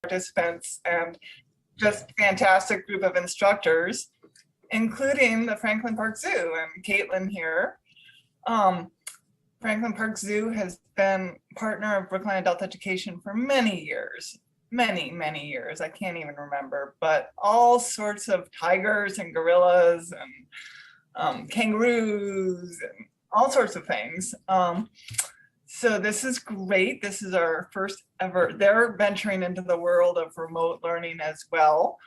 participants and just fantastic group of instructors, including the Franklin Park Zoo and Caitlin here. Franklin Park Zoo has been partner of Brookline Adult Education for many years, many years. I can't even remember, but all sorts of tigers and gorillas and kangaroos and all sorts of things. So this is great. This is our first ever. They're venturing into the world of remote learning as well,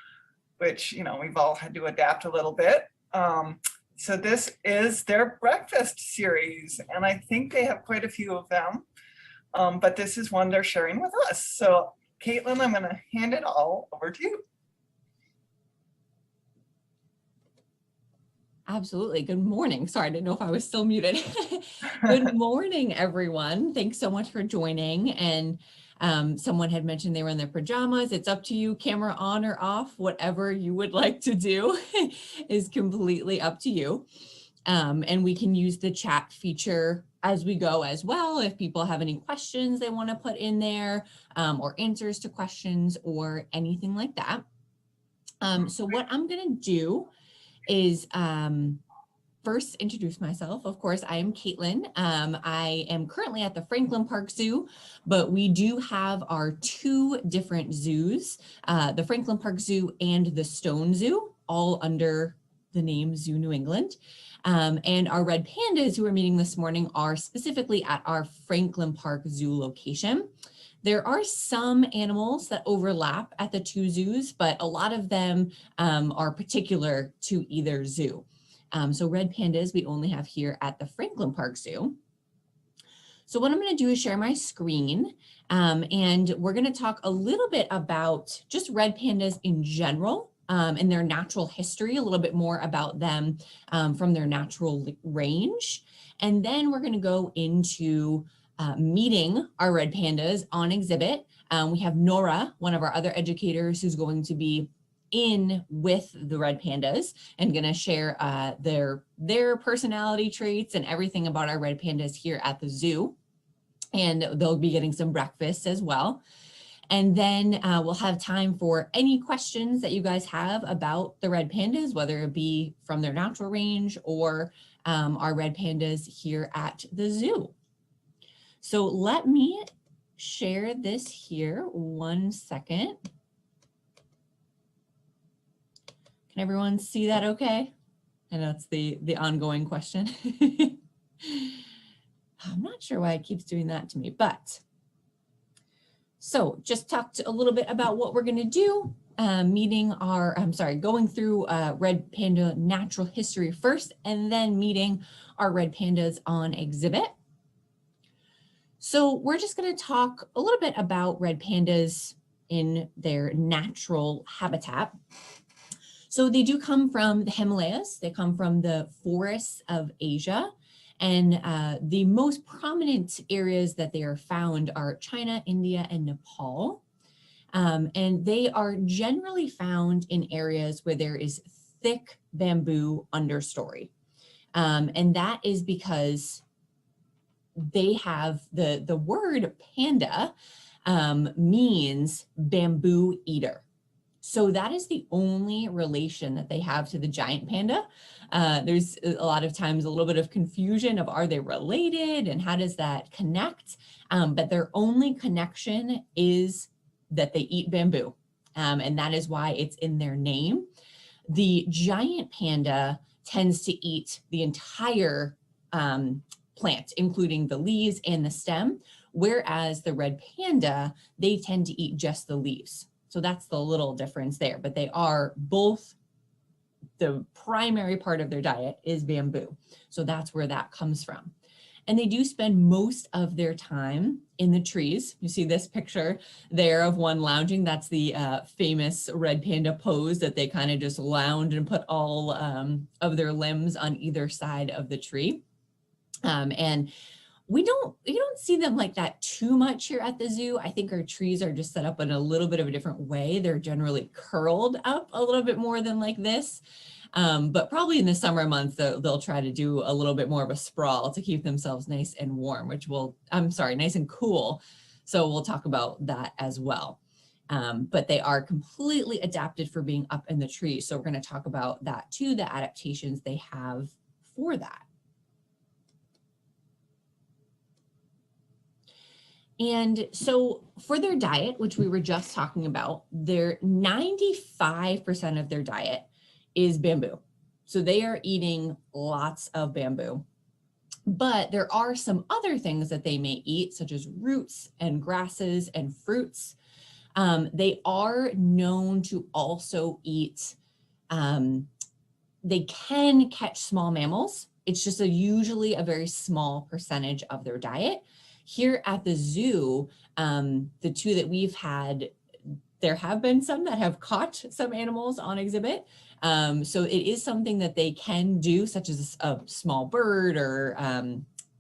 which, you know, we've all had to adapt a little bit. So this is their breakfast series, and I think they have quite a few of them, but this is one they're sharing with us. So Caitlin, I'm gonna hand it all over to you. Absolutely. Good morning. Sorry, I didn't know if I was still muted. Good morning, everyone. Thanks so much for joining. And someone had mentioned they were in their pajamas. It's up to you, camera on or off, whatever you would like to do is completely up to you. And we can use the chat feature as we go as well. If people have any questions they want to put in there, or answers to questions or anything like that. So what I'm going to do is first introduce myself. Of course, I am Caitlin. I am currently at the Franklin Park Zoo, but we do have our two different zoos, the Franklin Park Zoo and the Stone Zoo, all under the name Zoo New England. And our Red Pandas who we're meeting this morning are specifically at our Franklin Park Zoo location. There are some animals that overlap at the two zoos, but a lot of them are particular to either zoo. So Red Pandas we only have here at the Franklin Park Zoo. So what I'm going to do is share my screen, and we're going to talk a little bit about just Red Pandas in general and their natural history, a little bit more about them from their natural range. And then we're going to go into meeting our Red Pandas on exhibit. We have Nora, one of our other educators, who's going to be in with the Red Pandas and going to share their personality traits and everything about our Red Pandas here at the zoo. And they'll be getting some breakfast as well. And then we'll have time for any questions that you guys have about the Red Pandas, whether it be from their natural range or our Red Pandas here at the zoo. So let me share this here 1 second. Can everyone see that okay? I know it's the ongoing question. I'm not sure why it keeps doing that to me, but so just talked a little bit about what we're going to do, going through Red Panda natural history first, and then meeting our Red Pandas on exhibit. So we're just going to talk a little bit about Red Pandas in their natural habitat. So they do come from the Himalayas. They come from the forests of Asia. And the most prominent areas that they are found are China, India, and Nepal. And they are generally found in areas where there is thick bamboo understory. And that is because they have the word panda means bamboo eater. So that is the only relation that they have to the giant panda. There's a lot of times a little bit of confusion of are they related and how does that connect? But their only connection is that they eat bamboo. And that is why it's in their name. The giant panda tends to eat the entire plant, including the leaves and the stem, whereas the red panda, they tend to eat just the leaves. So that's the little difference there, but they are both, the primary part of their diet is bamboo. So that's where that comes from. And they do spend most of their time in the trees. You see this picture there of one lounging. That's the famous red panda pose that they kind of just lounge and put all of their limbs on either side of the tree. And you don't see them like that too much here at the zoo. I think our trees are just set up in a little bit of a different way. They're generally curled up a little bit more than like this. But probably in the summer months, they'll try to do a little bit more of a sprawl to keep themselves nice and warm, nice and cool. So we'll talk about that as well. but they are completely adapted for being up in the tree. So we're going to talk about that too, the adaptations they have for that. And so for their diet, which we were just talking about, their 95% of their diet is bamboo. So they are eating lots of bamboo. But there are some other things that they may eat, such as roots and grasses and fruits. They are known to also eat, they can catch small mammals. It's just usually a very small percentage of their diet. Here at the zoo, the two that we've had, there have been some that have caught some animals on exhibit. So it is something that they can do, such as a small bird, or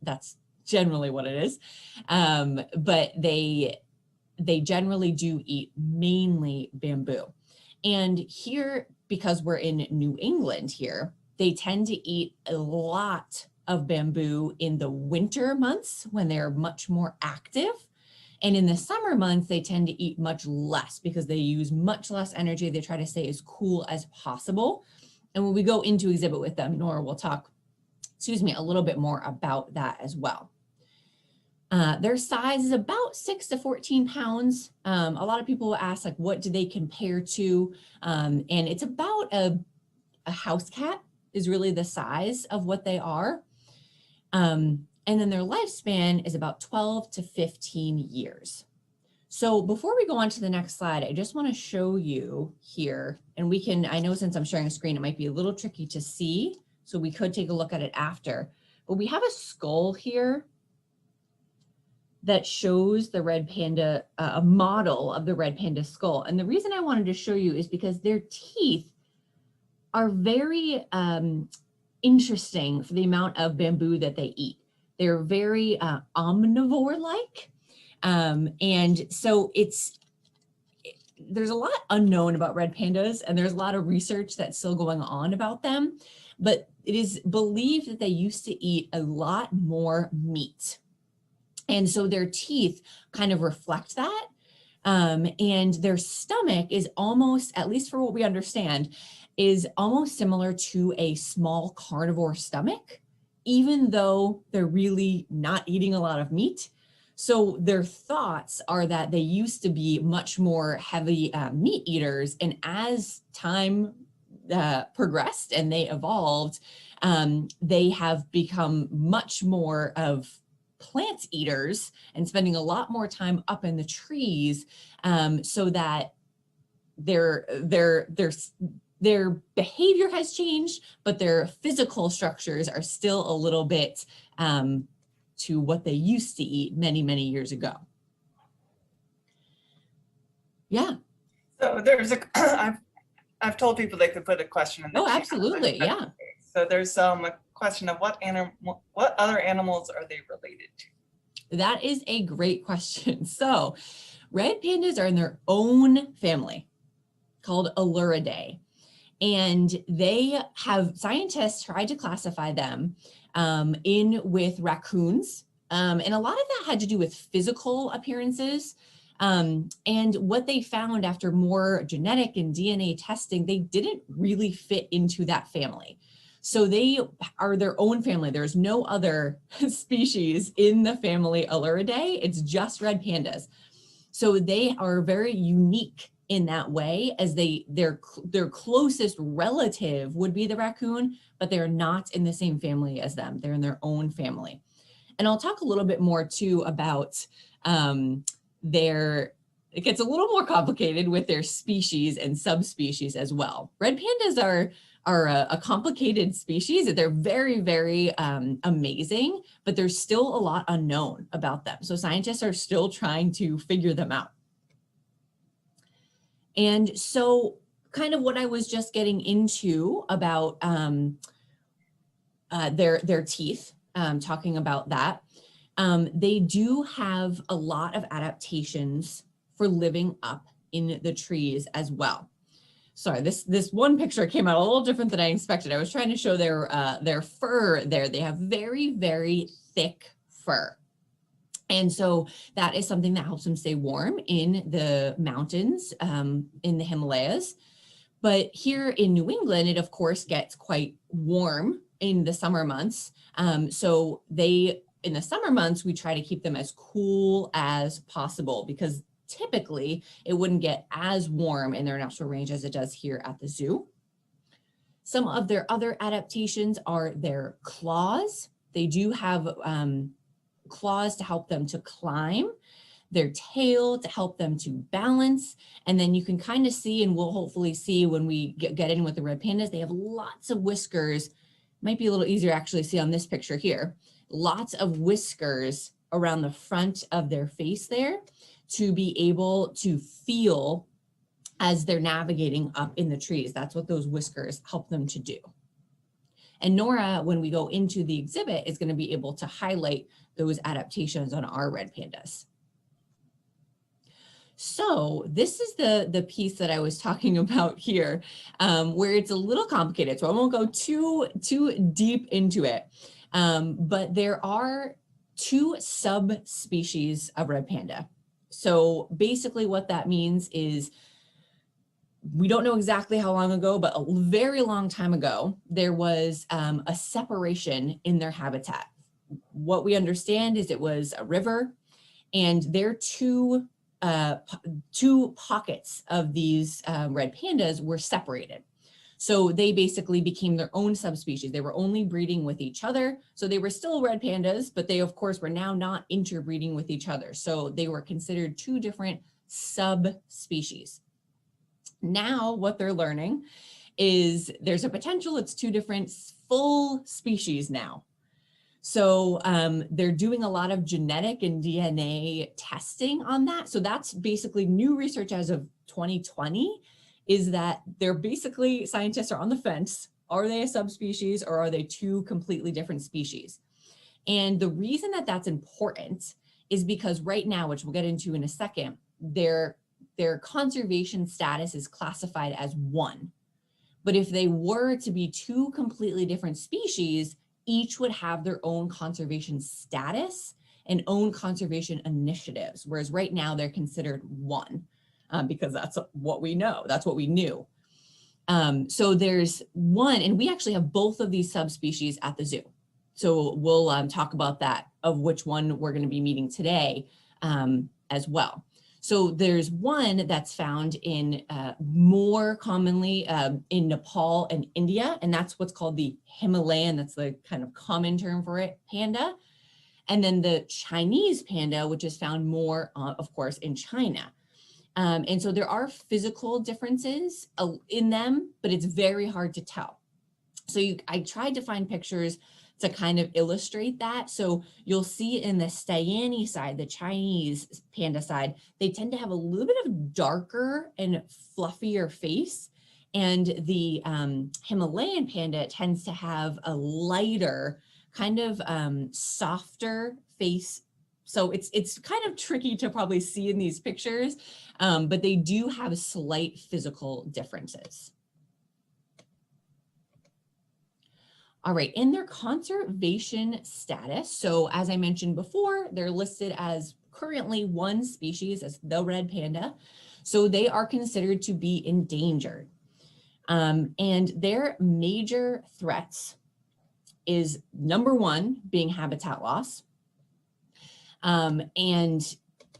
that's generally what it is. But they generally do eat mainly bamboo. And here, because we're in New England here, they tend to eat a lot of bamboo in the winter months when they're much more active. And in the summer months, they tend to eat much less because they use much less energy. They try to stay as cool as possible. And when we go into exhibit with them, Nora will talk, a little bit more about that as well. Their size is about 6 to 14 pounds. A lot of people will ask, like, what do they compare to? And it's about a house cat is really the size of what they are. And then their lifespan is about 12 to 15 years. So before we go on to the next slide, I just want to show you here, and we can, I know since I'm sharing a screen, it might be a little tricky to see, so we could take a look at it after, but we have a skull here that shows the red panda, a model of the red panda skull. And the reason I wanted to show you is because their teeth are very interesting for the amount of bamboo that they eat. They're very omnivore-like. And so there's a lot unknown about red pandas, and there's a lot of research that's still going on about them, but it is believed that they used to eat a lot more meat. And so their teeth kind of reflect that. And their stomach is almost, at least for what we understand, is almost similar to a small carnivore stomach, even though they're really not eating a lot of meat. So their thoughts are that they used to be much more heavy meat eaters. And as time progressed and they evolved, they have become much more of plant eaters and spending a lot more time up in the trees, so that their behavior has changed, but their physical structures are still a little bit to what they used to eat many, many years ago. Yeah. So there's I've told people they could put a question in the chat. Absolutely, yeah. So there's a question of what other animals are they related to? That is a great question. So red pandas are in their own family called Aluridae. And scientists tried to classify them in with raccoons. And a lot of that had to do with physical appearances. And what they found after more genetic and DNA testing, they didn't really fit into that family. So they are their own family. There's no other species in the family Aluridae. It's just red pandas. So they are very unique in that way, as their closest relative would be the raccoon, but they're not in the same family as them. They're in their own family. And I'll talk a little bit more too about it gets a little more complicated with their species and subspecies as well. Red pandas are a complicated species. They're very, very amazing, but there's still a lot unknown about them. So scientists are still trying to figure them out. And so kind of what I was just getting into about their teeth, talking about that, they do have a lot of adaptations for living up in the trees as well. Sorry, this one picture came out a little different than I expected. I was trying to show their fur there. They have very, very thick fur. And so that is something that helps them stay warm in the mountains, in the Himalayas. But here in New England, it of course gets quite warm in the summer months. So in the summer months, we try to keep them as cool as possible, because typically it wouldn't get as warm in their natural range as it does here at the zoo. Some of their other adaptations are their claws. They do have claws to help them to climb, their tail to help them to balance. And then you can kind of see, and we'll hopefully see when we get in with the red pandas, they have lots of whiskers. Might be a little easier actually to see on this picture here. Lots of whiskers around the front of their face there to be able to feel as they're navigating up in the trees. That's what those whiskers help them to do. And Nora, when we go into the exhibit, is going to be able to highlight those adaptations on our red pandas. So this is the piece that I was talking about here, where it's a little complicated. So I won't go too deep into it. But there are 2 subspecies of red panda. So basically what that means is, we don't know exactly how long ago, but a very long time ago, there was a separation in their habitat. What we understand is it was a river, and their two pockets of these red pandas were separated. So they basically became their own subspecies. They were only breeding with each other. So they were still red pandas, but they of course were now not interbreeding with each other. So they were considered 2 different subspecies. Now what they're learning is there's a potential it's 2 different full species now. So they're doing a lot of genetic and DNA testing on that. So that's basically new research as of 2020, is that they're basically, scientists are on the fence. Are they a subspecies or are they 2 completely different species? And the reason that that's important is because right now, which we'll get into in a second, their conservation status is classified as 1. But if they were to be 2 completely different species, each would have their own conservation status and own conservation initiatives. Whereas right now they're considered 1 because that's what we know. That's what we knew. So there's 1, and we actually have both of these subspecies at the zoo. So we'll talk about that, of which one we're going to be meeting today as well. So there's 1 that's found in more commonly in Nepal and India, and that's what's called the Himalayan, that's the kind of common term for it, panda. And then the Chinese panda, which is found more, of course, in China. And so there are physical differences in them, but it's very hard to tell. So I tried to find pictures to kind of illustrate that. So you'll see in the Stayani side, the Chinese panda side, they tend to have a little bit of darker and fluffier face. And the Himalayan panda tends to have a lighter, kind of softer face. So it's kind of tricky to probably see in these pictures, but they do have slight physical differences. All right, in their conservation status, so as I mentioned before, they're listed as currently 1 species, as the red panda. So they are considered to be endangered. And their major threats is number 1 being habitat loss, and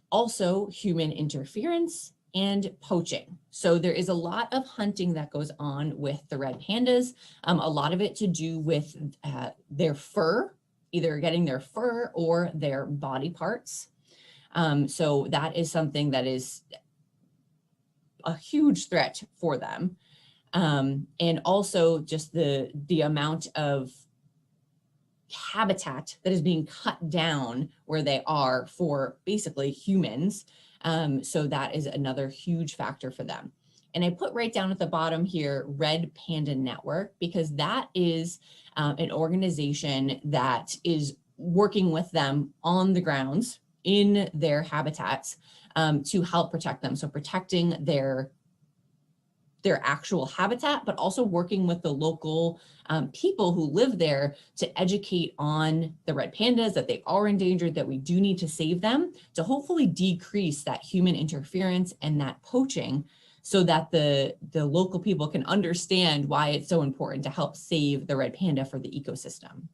also human interference and poaching. So there is a lot of hunting that goes on with the red pandas, a lot of it to do with their fur, either getting their fur or their body parts. So that is something that is a huge threat for them. And also just the amount of habitat that is being cut down where they are for basically humans. So that is another huge factor for them. And I put right down at the bottom here, Red Panda Network, because that is an organization that is working with them on the grounds in their habitats to help protect them. So protecting their their actual habitat, but also working with the local people who live there to educate on the red pandas, that they are endangered, that we do need to save them, to hopefully decrease that human interference and that poaching, so that the local people can understand why it's so important to help save the red panda for the ecosystem.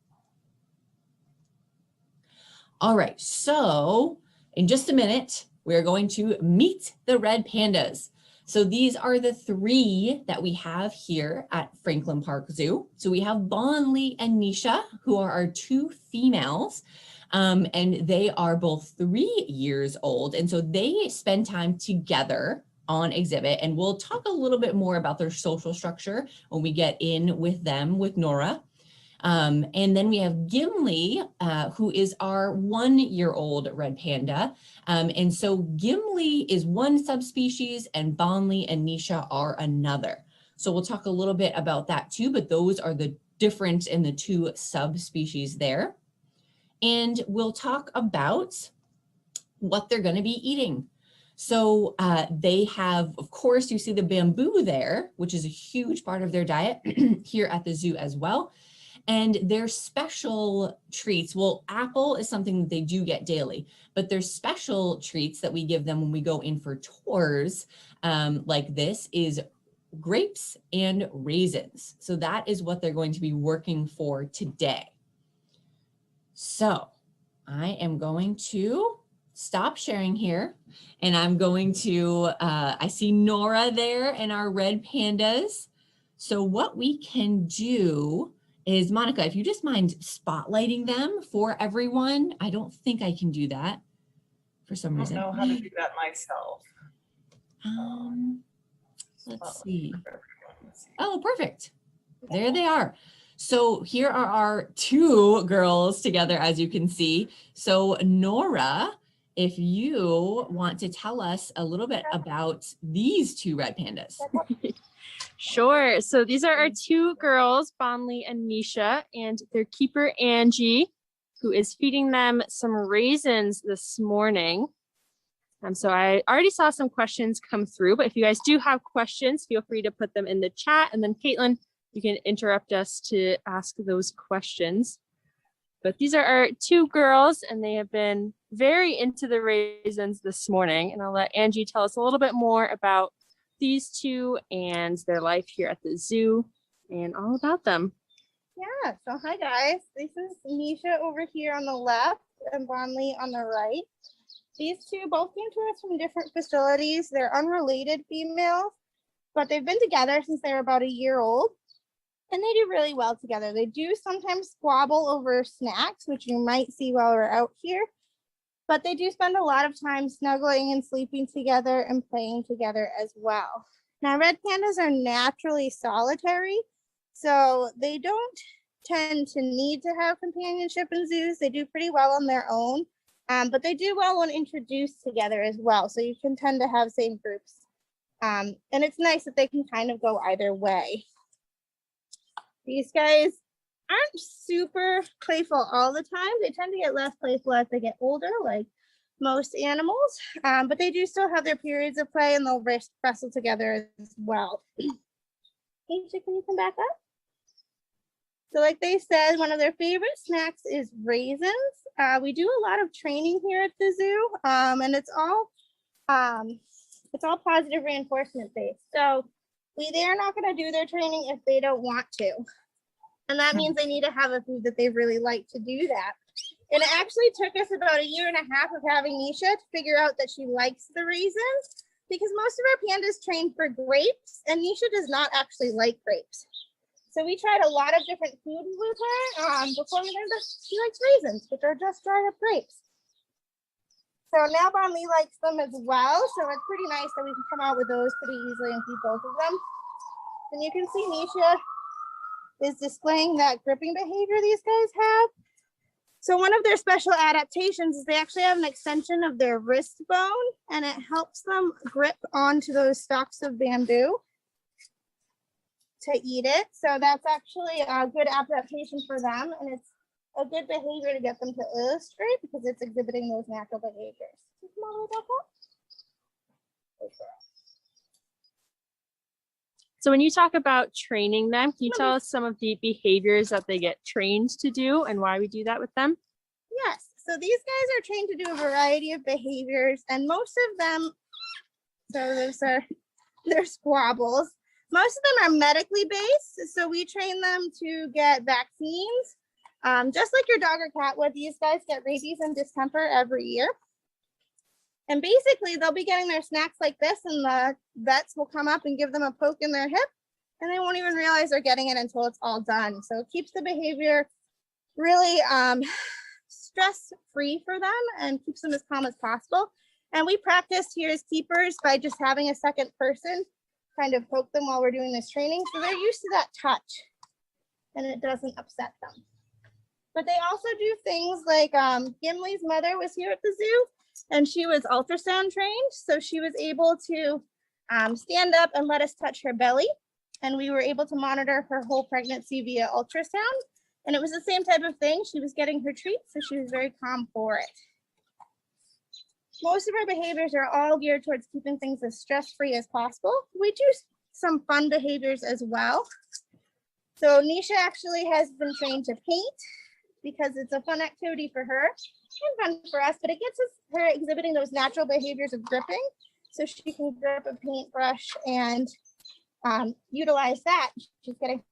All right, so in just a minute, we're going to meet the red pandas. So these are the 3 that we have here at Franklin Park Zoo. So we have Bonley and Nisha, who are our 2 females, and they are both 3 years old. And so they spend time together on exhibit, and we'll talk a little bit more about their social structure when we get in with them with Nora. And then we have Gimli, who is our 1-year-old red panda. And so Gimli is one subspecies and Bonley and Nisha are another. So we'll talk a little bit about that too, but those are the difference in the 2 subspecies there. And we'll talk about what they're going to be eating. So they have, of course, you see the bamboo there, which is a huge part of their diet here at the zoo as well. And their special treats, well, apple is something that they do get daily, but there's special treats that we give them when we go in for tours like this is grapes and raisins. So that is what they're going to be working for today. So I am going to stop sharing here, and I'm going to, I see Nora there and our red pandas. So what we can do is, Monica, if you just mind spotlighting them for everyone. I don't think I can do that for some reason. I don't know how to do that myself. Let's see. Oh, perfect. There they are. So here are our 2 girls together, as you can see. So Nora, if you want to tell us a little bit about these 2 red pandas. Sure. So these are our 2 girls, Bonley and Nisha, and their keeper, Angie, who is feeding them some raisins this morning. So I already saw some questions come through, but if you guys do have questions, feel free to put them in the chat. And then Caitlin, you can interrupt us to ask those questions. But these are our 2 girls, and they have been very into the raisins this morning. And I'll let Angie tell us a little bit more about these 2 and their life here at the zoo and all about them. Yeah, so hi guys. This is Nisha over here on the left and Bonley on the right. These 2 both came to us from different facilities. They're unrelated females, but they've been together since they were about a year old, and they do really well together. They do sometimes squabble over snacks, which you might see while we're out here, but they do spend a lot of time snuggling and sleeping together and playing together as well. Now, red pandas are naturally solitary, so they don't tend to need to have companionship in zoos. They do pretty well on their own, but they do well when introduced together as well. So you can tend to have same groups. And it's nice that they can kind of go either way. These guys aren't super playful all the time. They tend to get less playful as they get older, like most animals, but they do still have their periods of play, and they'll wrestle together as well. Asia, can you come back up? So like they said, one of their favorite snacks is raisins. We do a lot of training here at the zoo, and it's all positive reinforcement based. So they're not going to do their training if they don't want to. And that means they need to have a food that they really like to do that. And it actually took us about 1.5 years of having Nisha to figure out that she likes the raisins, because most of our pandas train for grapes, and Nisha does not actually like grapes. So we tried a lot of different foods with her before we learned that she likes raisins, which are just dried up grapes. So now Bonley likes them as well. So it's pretty nice that we can come out with those pretty easily and feed both of them. And you can see Nisha is displaying that gripping behavior these guys have. So one of their special adaptations is they actually have an extension of their wrist bone, and it helps them grip onto those stalks of bamboo to eat it. So that's actually a good adaptation for them, and it's a good behavior to get them to illustrate because it's exhibiting those natural behaviors. Come all the way back up. So when you talk about training them, can you tell us some of the behaviors that they get trained to do and why we do that with them? Yes, so these guys are trained to do a variety of behaviors, and most of them, so those are their squabbles. Most of them are medically based, so we train them to get vaccines. Just like your dog or cat would, these guys get rabies and distemper every year. And basically, they'll be getting their snacks like this, and the vets will come up and give them a poke in their hip, and they won't even realize they're getting it until it's all done. So it keeps the behavior really stress-free for them and keeps them as calm as possible. And we practice here as keepers by just having a second person kind of poke them while we're doing this training. So they're used to that touch and it doesn't upset them. But they also do things like Gimli's mother was here at the zoo and she was ultrasound trained. So she was able to stand up and let us touch her belly. And we were able to monitor her whole pregnancy via ultrasound. And it was the same type of thing. She was getting her treats, so she was very calm for it. Most of our behaviors are all geared towards keeping things as stress-free as possible. We do some fun behaviors as well. So Nisha actually has been trained to paint because it's a fun activity for her and fun for us, but it gets her exhibiting those natural behaviors of gripping. So she can grip a paintbrush and utilize that. She's getting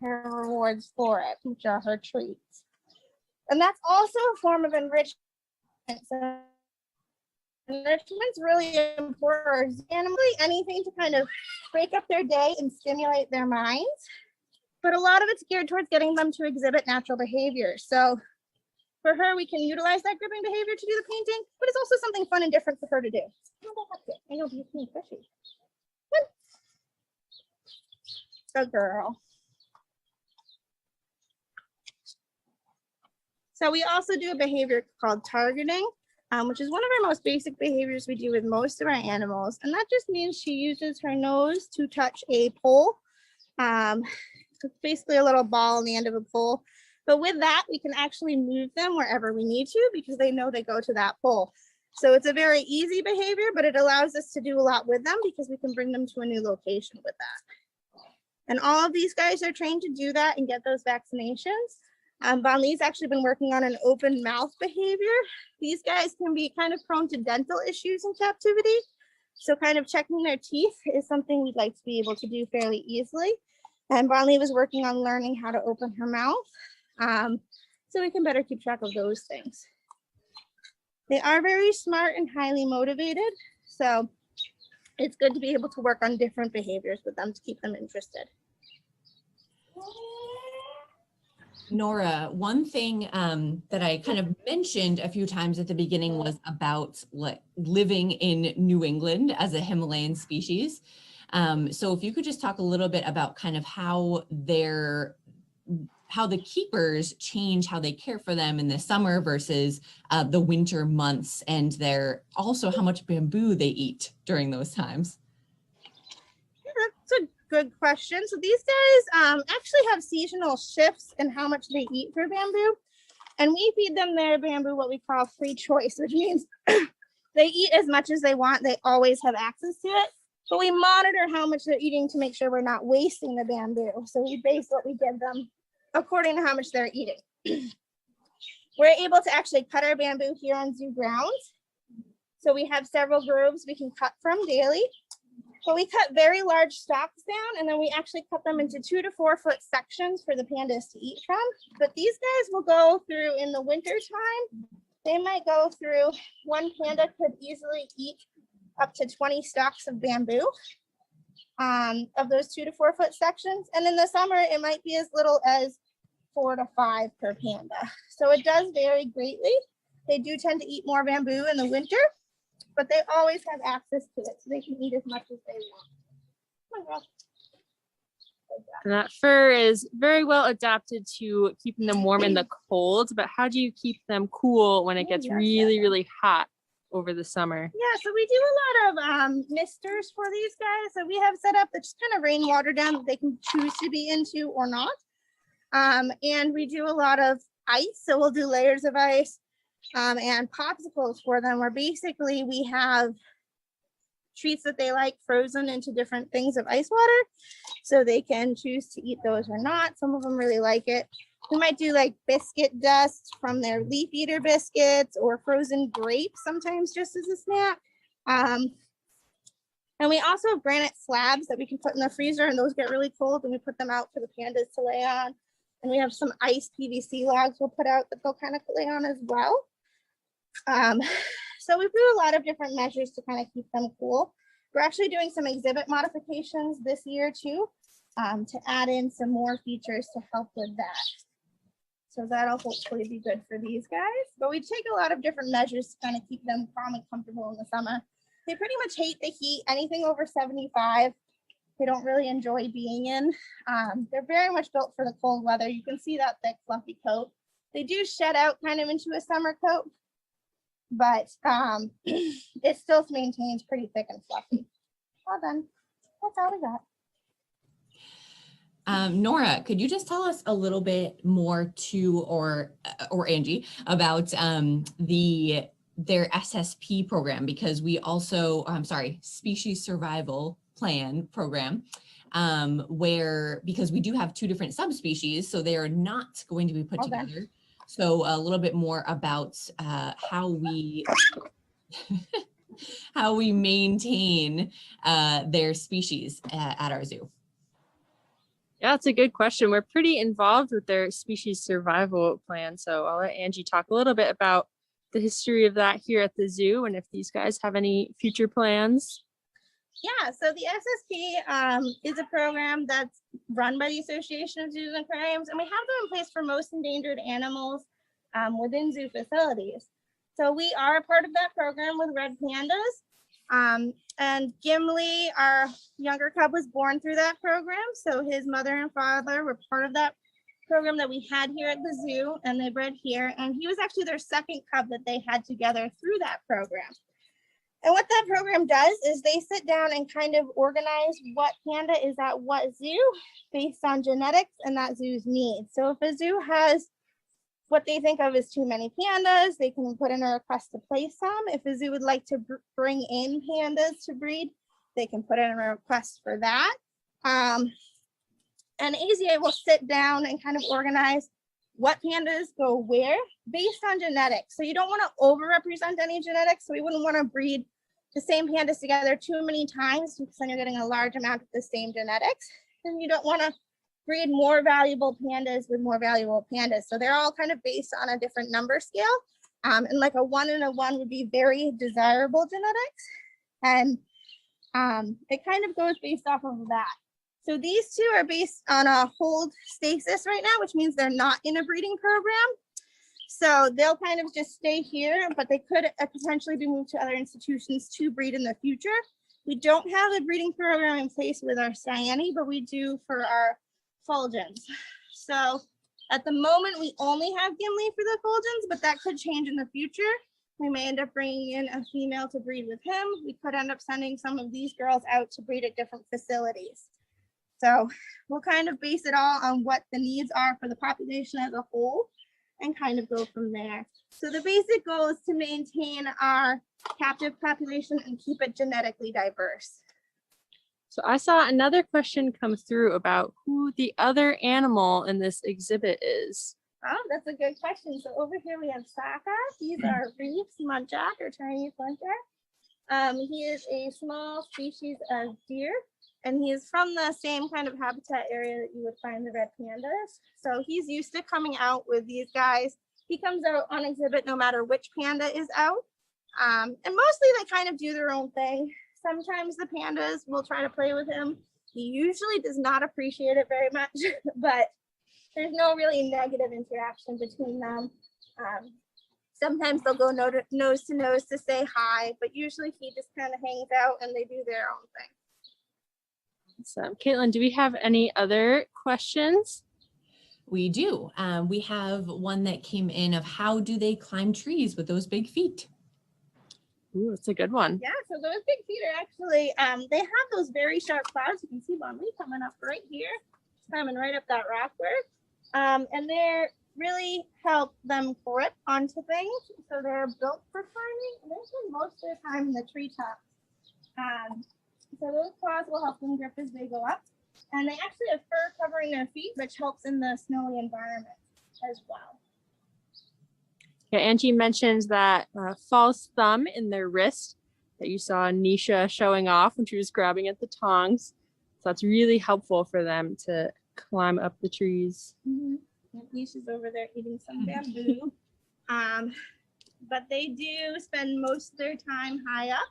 her rewards for it, which are her treats. And that's also a form of enrichment. So enrichment's really important. Animally, anything to kind of break up their day and stimulate their minds. But a lot of it's geared towards getting them to exhibit natural behavior. So for her, we can utilize that gripping behavior to do the painting, but it's also something fun and different for her to do. I know, be fishy. Good girl. So we also do a behavior called targeting, which is one of our most basic behaviors we do with most of our animals. And that just means she uses her nose to touch a pole. It's basically a little ball on the end of a pole. But with that, we can actually move them wherever we need to because they know they go to that pole. So it's a very easy behavior, but it allows us to do a lot with them because we can bring them to a new location with that. And all of these guys are trained to do that and get those vaccinations. BA&CE's actually been working on an open mouth behavior. These guys can be kind of prone to dental issues in captivity. So kind of checking their teeth is something we'd like to be able to do fairly easily. And BA&CE was working on learning how to open her mouth so we can better keep track of those things. They are very smart and highly motivated. So it's good to be able to work on different behaviors with them to keep them interested. Nora, one thing that I kind of mentioned a few times at the beginning was about living in New England as a Himalayan species. So if you could just talk a little bit about kind of how the keepers change how they care for them in the summer versus the winter months, and also how much bamboo they eat during those times. That's a good question. So these guys actually have seasonal shifts in how much they eat for bamboo. And we feed them their bamboo, what we call free choice, which means they eat as much as they want. They always have access to it. But we monitor how much they're eating to make sure we're not wasting the bamboo. So we base what we give them according to how much they're eating. We're able to actually cut our bamboo here on zoo grounds. So we have several groves we can cut from daily. But we cut very large stalks down, and then we actually cut them into 2 to 4 foot sections for the pandas to eat from. But these guys will go through in the winter time. They might go through, one panda could easily eat up to 20 stalks of bamboo of those 2 to 4 foot sections. And in the summer, it might be as little as 4 to 5 per panda. So it does vary greatly. They do tend to eat more bamboo in the winter, but they always have access to it, so they can eat as much as they want. Come on, girl. And that fur is very well adapted to keeping them warm in the cold, but how do you keep them cool when it gets really, really hot over the summer? Yeah, so we do a lot of misters for these guys. So we have set up that's just kind of rainwater down that they can choose to be into or not. And we do a lot of ice, so we'll do layers of ice and popsicles for them, where basically we have treats that they like frozen into different things of ice water. So they can choose to eat those or not. Some of them really like it. We might do like biscuit dust from their leaf eater biscuits or frozen grapes sometimes just as a snack. And we also have granite slabs that we can put in the freezer, and those get really cold and we put them out for the pandas to lay on. And we have some ice PVC logs we'll put out that they'll kind of lay on as well. So we do a lot of different measures to kind of keep them cool. We're actually doing some exhibit modifications this year too, to add in some more features to help with that. So that'll hopefully be good for these guys. But we take a lot of different measures to kind of keep them calm and comfortable in the summer. They pretty much hate the heat, anything over 75. They don't really enjoy being in. They're very much built for the cold weather. You can see that thick fluffy coat. They do shed out kind of into a summer coat, but it still maintains pretty thick and fluffy. Well done. That's all we got. Nora, could you just tell us a little bit more or Angie about their SSP program, because we also, species survival plan program, because we do have 2 different subspecies, so they are not going to be put together. So a little bit more about how we maintain their species at our zoo. Yeah, that's a good question. We're pretty involved with their species survival plan. So I'll let Angie talk a little bit about the history of that here at the zoo and if these guys have any future plans. Yeah, so the SSP is a program that's run by the Association of Zoos and Aquariums, and we have them in place for most endangered animals within zoo facilities. So we are a part of that program with Red Pandas. And Gimli, our younger cub, was born through that program. So his mother and father were part of that program that we had here at the zoo, and they bred here. And he was actually their second cub that they had together through that program. And what that program does is they sit down and kind of organize what panda is at what zoo based on genetics and that zoo's needs. So if a zoo has what they think of as too many pandas, they can put in a request to place some. If a zoo would like to bring in pandas to breed, they can put in a request for that. And AZA will sit down and kind of organize what pandas go where based on genetics. So you don't want to over-represent any genetics. So we wouldn't want to breed the same pandas together too many times because then you're getting a large amount of the same genetics. And you don't want to breed more valuable pandas with more valuable pandas. So they're all kind of based on a different number scale. And like a 1 and a 1 would be very desirable genetics. And it kind of goes based off of that. So these 2 are based on a hold stasis right now, which means they're not in a breeding program. So they'll kind of just stay here, but they could potentially be moved to other institutions to breed in the future. We don't have a breeding program in place with our Cyane, but we do for our Fulgens. So at the moment, we only have Gimli for the Fulgens, but that could change in the future. We may end up bringing in a female to breed with him. We could end up sending some of these girls out to breed at different facilities. So we'll kind of base it all on what the needs are for the population as a whole and kind of go from there. So the basic goal is to maintain our captive population and keep it genetically diverse. So I saw another question come through about who the other animal in this exhibit is. Oh, that's a good question. So over here we have Saka. He's our Reef's muntjac or Chinese muntjac. He is a small species of deer, and he is from the same kind of habitat area that you would find the red pandas. So he's used to coming out with these guys. He comes out on exhibit no matter which panda is out. And mostly they kind of do their own thing. Sometimes the pandas will try to play with him. He usually does not appreciate it very much, but there's no really negative interaction between them. Sometimes they'll go nose to nose to say hi, but usually he just kind of hangs out and they do their own thing. So, Caitlin, do we have any other questions? We do. We have one that came in of how do they climb trees with those big feet? Ooh, that's a good one. Yeah, so those big feet are actually, they have those very sharp claws. You can see Bonley coming up right here, climbing right up that rockwork. And they're really help them grip onto things. So they're built for climbing. And they spend most of their time in the treetops. So those claws will help them grip as they go up. And they actually have fur covering their feet, which helps in the snowy environment as well. Yeah, Angie mentioned that false thumb in their wrist that you saw Nisha showing off when she was grabbing at the tongs. So that's really helpful for them to climb up the trees. Mm-hmm. Nisha's over there eating some bamboo. But they do spend most of their time high up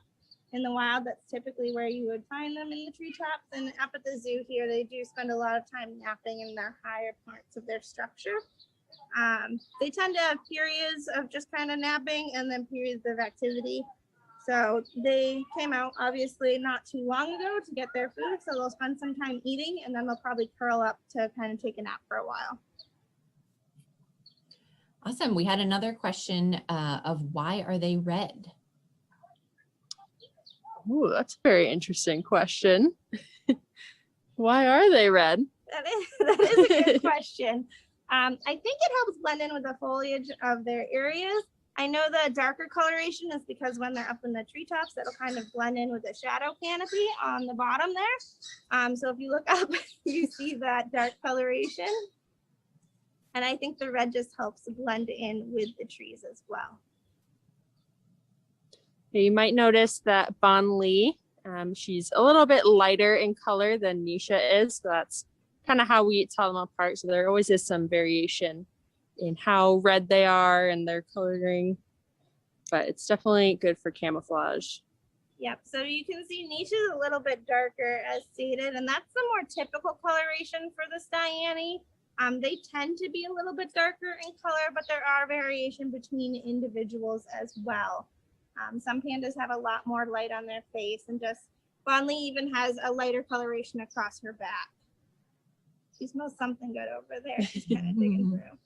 in the wild. That's typically where you would find them, in the treetops. And up at the zoo here, they do spend a lot of time napping in their higher parts of their structure. They tend to have periods of just kind of napping and then periods of activity. So they came out obviously not too long ago to get their food. So they'll spend some time eating and then they'll probably curl up to kind of take a nap for a while. Awesome. We had another question of why are they red? Ooh, that's a very interesting question. Why are they red? That is a good question. I think it helps blend in with the foliage of their areas. I know the darker coloration is because when they're up in the treetops, that'll kind of blend in with the shadow canopy on the bottom there. So if you look up, you see that dark coloration. And I think the red just helps blend in with the trees as well. You might notice that Bon Lee, she's a little bit lighter in color than Nisha is. So that's kind of how we tell them apart. So there always is some variation in how red they are and their coloring, but it's definitely good for camouflage. Yep, so you can see Nisha's a little bit darker as stated, and that's the more typical coloration for the Styani. They tend to be a little bit darker in color, but there are variation between individuals as well. Some pandas have a lot more light on their face, and just Bon Lee even has a lighter coloration across her back. She smells something good over there. She's kind of digging through.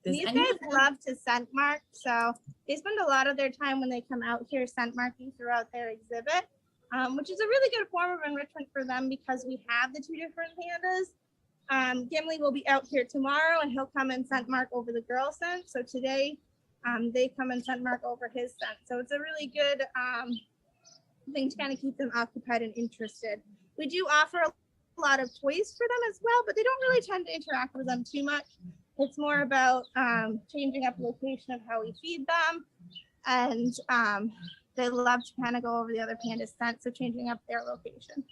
These guys love to scent mark, so they spend a lot of their time when they come out here scent marking throughout their exhibit, which is a really good form of enrichment for them because we have the two different pandas. Gimli will be out here tomorrow and he'll come and scent mark over the girl scent. So today they come and scent mark over his scent. So it's a really good thing to kind of keep them occupied and interested. We do offer a lot of toys for them as well, but they don't really tend to interact with them too much. It's more about changing up the location of how we feed them. And they love to kind of go over the other panda's scent, so changing up their location.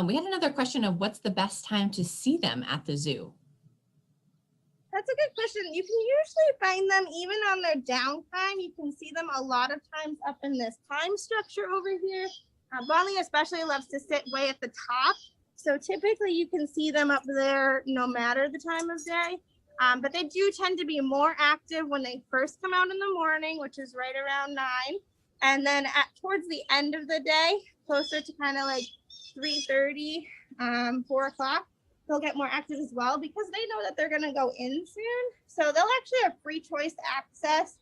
We had another question of what's the best time to see them at the zoo? That's a good question. You can usually find them even on their downtime. You can see them a lot of times up in this time structure over here. Bon Lee especially loves to sit way at the top. So typically you can see them up there no matter the time of day. But they do tend to be more active when they first come out in the morning, which is right around 9. And then towards the end of the day, closer to kind of like 3:30, 4 o'clock, they'll get more active as well because they know that they're going to go in soon. So they'll actually have free choice access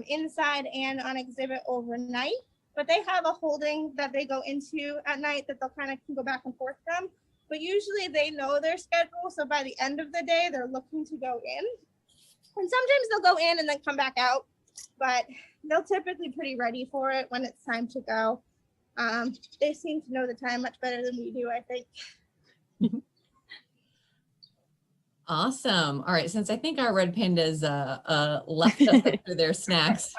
inside and on exhibit overnight. But they have a holding that they go into at night that they'll kind of go back and forth from. But usually they know their schedule. So by the end of the day, they're looking to go in. And sometimes they'll go in and then come back out. But they'll typically be pretty ready for it when it's time to go. They seem to know the time much better than we do, I think. Awesome. All right. Since I think our red pandas left us after their snacks,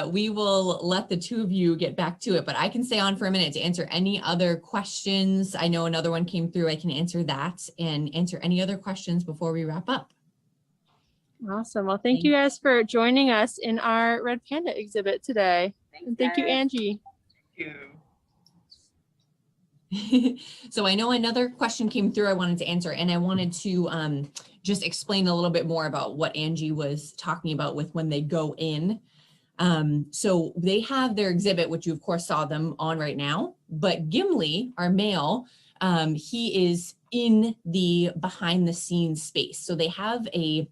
we will let the two of you get back to it, but I can stay on for a minute to answer any other questions. I know another one came through. I can answer that and answer any other questions before we wrap up. Awesome. Well, thank you guys for joining us in our Red Panda exhibit today. Thanks, And thank you, Angie. Thank you. So I know another question came through I wanted to answer, and I wanted to just explain a little bit more about what Angie was talking about with when they go in. So they have their exhibit, which you of course saw them on right now, but Gimli, our male, he is in the behind the scenes space. So they have a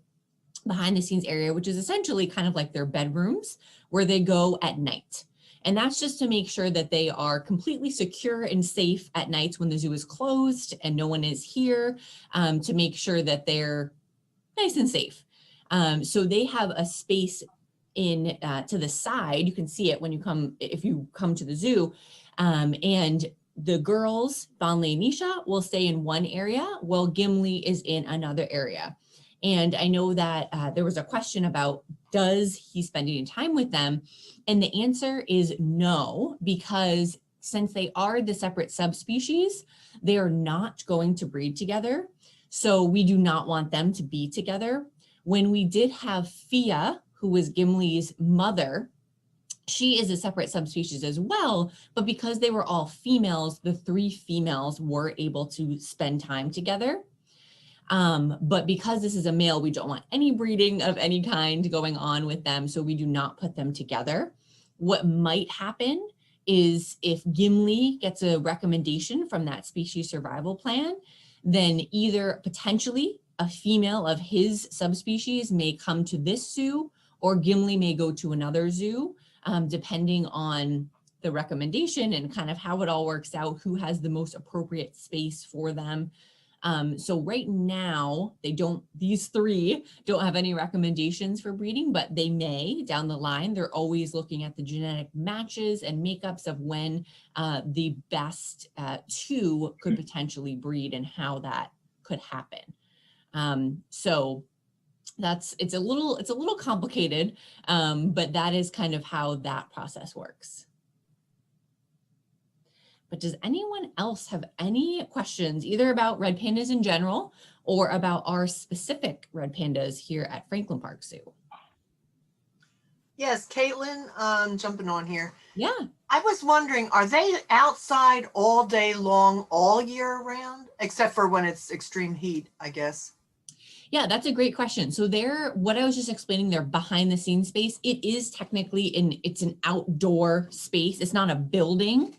behind the scenes area, which is essentially kind of like their bedrooms where they go at night. And that's just to make sure that they are completely secure and safe at nights when the zoo is closed and no one is here, to make sure that they're nice and safe. So they have a space in to the side. You can see it when you come, if you come to the zoo. And the girls, Bonley and Nisha, will stay in one area while Gimli is in another area. And I know that there was a question about, does he spend any time with them? And the answer is no, because since they are the separate subspecies, they are not going to breed together. So we do not want them to be together. When we did have Fia, who was Gimli's mother, she is a separate subspecies as well, but because they were all females, the 3 females were able to spend time together. But because this is a male, we don't want any breeding of any kind going on with them, so we do not put them together. What might happen is if Gimli gets a recommendation from that species survival plan, then either potentially a female of his subspecies may come to this zoo, or Gimli may go to another zoo, depending on the recommendation and kind of how it all works out, who has the most appropriate space for them. So right now, these 3 don't have any recommendations for breeding, but they may down the line. They're always looking at the genetic matches and makeups of when the best 2 could potentially breed and how that could happen. So it's a little complicated, but that is kind of how that process works. But does anyone else have any questions, either about red pandas in general or about our specific red pandas here at Franklin Park Zoo? Yes, Caitlin, jumping on here. Yeah. I was wondering, are they outside all day long, all year round, except for when it's extreme heat, I guess? Yeah, that's a great question. So what I was just explaining, their behind the scenes space, it is technically it's an outdoor space. It's not a building.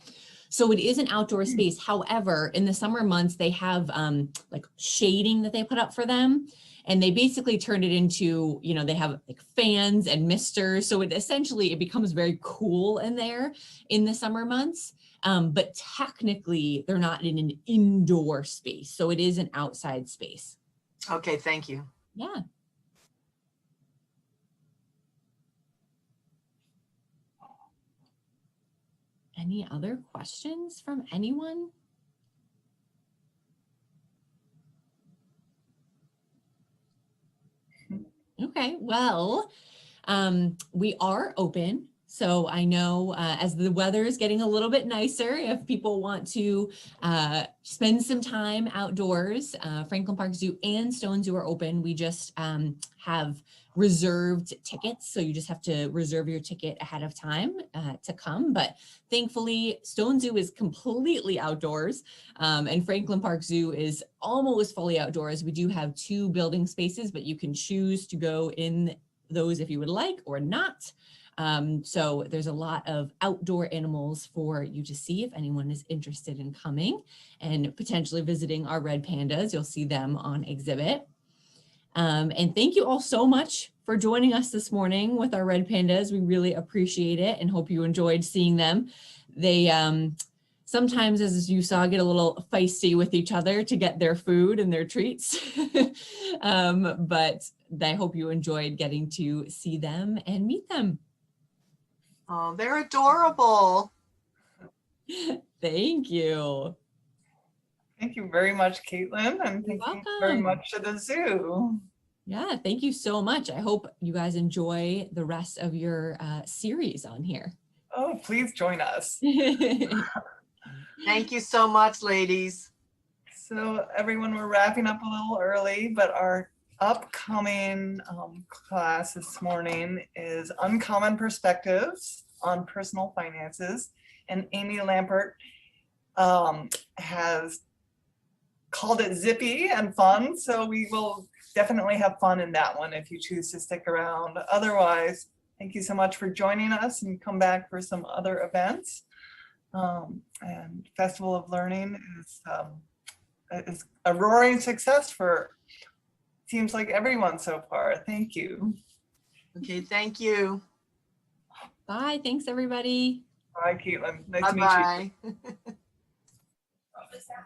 So it is an outdoor space. However, in the summer months, they have like shading that they put up for them. And they basically turned it into, they have like fans and misters. So it becomes very cool in there in the summer months. But technically, they're not in an indoor space. So it is an outside space. Okay, thank you. Yeah. Any other questions from anyone? Okay, well, we are open. So I know as the weather is getting a little bit nicer, if people want to spend some time outdoors, Franklin Park Zoo and Stone Zoo are open. We just have reserved tickets. So you just have to reserve your ticket ahead of time to come. But thankfully, Stone Zoo is completely outdoors and Franklin Park Zoo is almost fully outdoors. We do have 2 building spaces, but you can choose to go in those if you would like or not. So there's a lot of outdoor animals for you to see if anyone is interested in coming and potentially visiting our red pandas. You'll see them on exhibit. And thank you all so much for joining us this morning with our red pandas. We really appreciate it and hope you enjoyed seeing them. They sometimes, as you saw, get a little feisty with each other to get their food and their treats. But I hope you enjoyed getting to see them and meet them. Oh, they're adorable. Thank you. Thank you very much, Caitlin, and thank you very much to the zoo. Yeah, thank you so much. I hope you guys enjoy the rest of your series on here. Oh, please join us. Thank you so much, ladies. So everyone, we're wrapping up a little early, but our upcoming class this morning is Uncommon Perspectives on Personal Finances. And Amy Lampert has called it zippy and fun. So we will definitely have fun in that one if you choose to stick around. Otherwise, thank you so much for joining us and come back for some other events. And Festival of Learning is a roaring success for seems like everyone so far. Thank you. Okay, thank you. Bye. Thanks, everybody. Bye, Caitlin. Nice to meet you. Bye-bye.